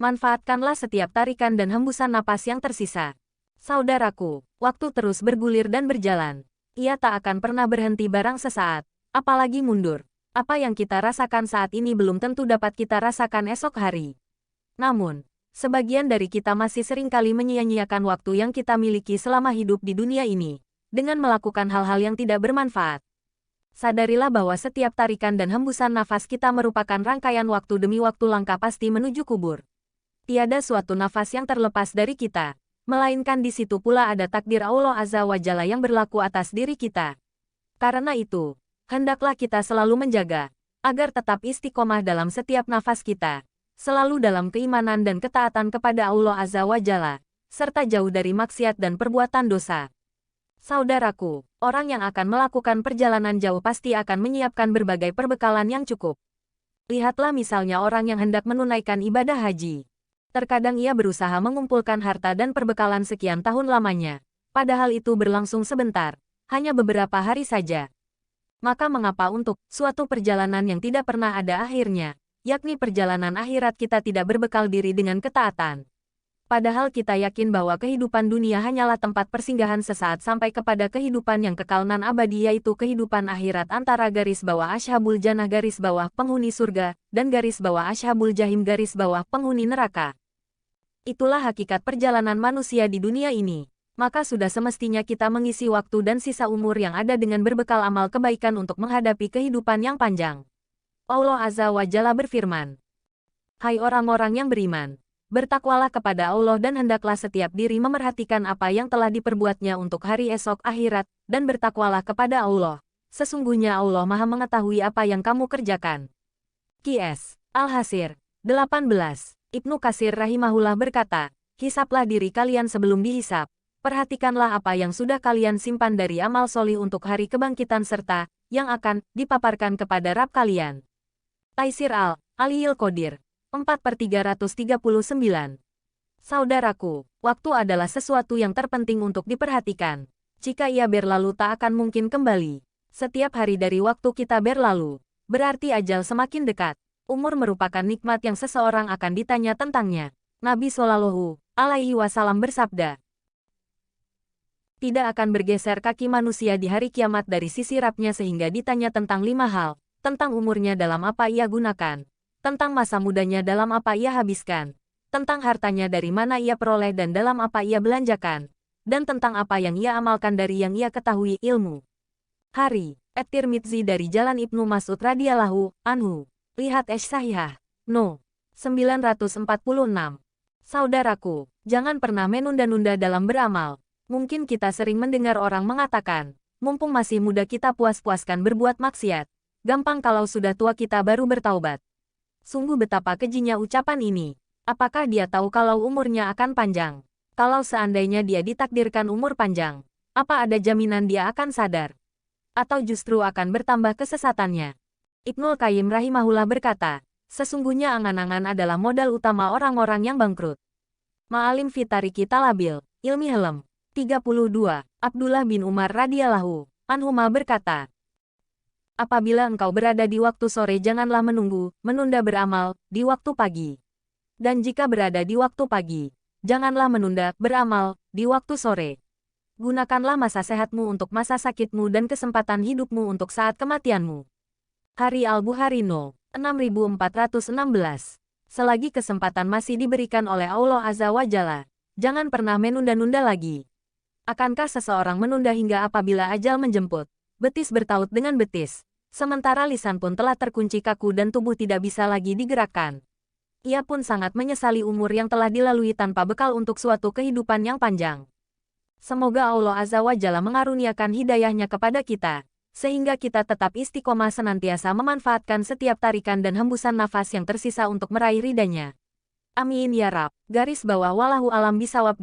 Manfaatkanlah setiap tarikan dan hembusan napas yang tersisa. Saudaraku, waktu terus bergulir dan berjalan. Ia tak akan pernah berhenti barang sesaat, apalagi mundur. Apa yang kita rasakan saat ini belum tentu dapat kita rasakan esok hari. Namun, sebagian dari kita masih seringkali menyia-nyiakan waktu yang kita miliki selama hidup di dunia ini, dengan melakukan hal-hal yang tidak bermanfaat. Sadarilah bahwa setiap tarikan dan hembusan nafas kita merupakan rangkaian waktu demi waktu langkah pasti menuju kubur. Tiada suatu nafas yang terlepas dari kita, melainkan di situ pula ada takdir Allah Azza wa Jalla yang berlaku atas diri kita. Karena itu, hendaklah kita selalu menjaga, agar tetap istiqomah dalam setiap nafas kita, selalu dalam keimanan dan ketaatan kepada Allah Azza wa Jalla, serta jauh dari maksiat dan perbuatan dosa. Saudaraku, orang yang akan melakukan perjalanan jauh pasti akan menyiapkan berbagai perbekalan yang cukup. Lihatlah misalnya orang yang hendak menunaikan ibadah haji. Terkadang ia berusaha mengumpulkan harta dan perbekalan sekian tahun lamanya, padahal itu berlangsung sebentar, hanya beberapa hari saja. Maka mengapa untuk suatu perjalanan yang tidak pernah ada akhirnya, yakni perjalanan akhirat kita tidak berbekal diri dengan ketaatan? Padahal kita yakin bahwa kehidupan dunia hanyalah tempat persinggahan sesaat sampai kepada kehidupan yang kekal nan abadi, yaitu kehidupan akhirat antara garis bawah ashabul jannah garis bawah penghuni surga, dan garis bawah ashabul jahim garis bawah penghuni neraka. Itulah hakikat perjalanan manusia di dunia ini. Maka sudah semestinya kita mengisi waktu dan sisa umur yang ada dengan berbekal amal kebaikan untuk menghadapi kehidupan yang panjang. Allah Azza wa Jalla berfirman, "Hai orang-orang yang beriman, bertakwalah kepada Allah dan hendaklah setiap diri memerhatikan apa yang telah diperbuatnya untuk hari esok akhirat, dan bertakwalah kepada Allah. Sesungguhnya Allah Maha mengetahui apa yang kamu kerjakan." Qs. Al-Hasir 18. Ibnu Katsir rahimahullah berkata, "Hisaplah diri kalian sebelum dihisap. Perhatikanlah apa yang sudah kalian simpan dari amal solih untuk hari kebangkitan serta yang akan dipaparkan kepada Rabb kalian." Taisir Al-Aliyil Qadir 4/339. Saudaraku, waktu adalah sesuatu yang terpenting untuk diperhatikan. Jika ia berlalu tak akan mungkin kembali. Setiap hari dari waktu kita berlalu, berarti ajal semakin dekat. Umur merupakan nikmat yang seseorang akan ditanya tentangnya. Nabi Shallallahu Alaihi Wasallam bersabda, "Tidak akan bergeser kaki manusia di hari kiamat dari sisi Rabb-nya sehingga ditanya tentang 5 hal, tentang umurnya dalam apa ia gunakan, tentang masa mudanya dalam apa ia habiskan, tentang hartanya dari mana ia peroleh dan dalam apa ia belanjakan, dan tentang apa yang ia amalkan dari yang ia ketahui ilmu." Hari At-Tirmidzi dari Jalan Ibnu Mas'ud radhiyallahu anhu. Lihat Sahihah No. 946. Saudaraku, jangan pernah menunda-nunda dalam beramal. Mungkin kita sering mendengar orang mengatakan, mumpung masih muda kita puas-puaskan berbuat maksiat. Gampang kalau sudah tua kita baru bertaubat. Sungguh betapa kejinya ucapan ini. Apakah dia tahu kalau umurnya akan panjang? Kalau seandainya dia ditakdirkan umur panjang, apa ada jaminan dia akan sadar? Atau justru akan bertambah kesesatannya? Ibnul Qayyim rahimahullah berkata, sesungguhnya angan-angan adalah modal utama orang-orang yang bangkrut. Ma'alim fi Tariki Talabil, Ilmi Helm 32. Abdullah bin Umar radhiyallahu anhuma berkata, "Apabila engkau berada di waktu sore janganlah menunda beramal di waktu pagi. Dan jika berada di waktu pagi, janganlah menunda beramal di waktu sore. Gunakanlah masa sehatmu untuk masa sakitmu dan kesempatan hidupmu untuk saat kematianmu." Hari Al-Bukhari No. 6416. Selagi kesempatan masih diberikan oleh Allah Azza wa Jalla, jangan pernah menunda-nunda lagi. Akankah seseorang menunda hingga apabila ajal menjemput, betis bertaut dengan betis, sementara lisan pun telah terkunci kaku dan tubuh tidak bisa lagi digerakkan? Ia pun sangat menyesali umur yang telah dilalui tanpa bekal untuk suatu kehidupan yang panjang. Semoga Allah Azza wa Jalla mengaruniakan hidayahnya kepada kita, sehingga kita tetap istiqomah senantiasa memanfaatkan setiap tarikan dan hembusan nafas yang tersisa untuk meraih ridhanya. Amin ya Rabb. Wallahu alam bisawab.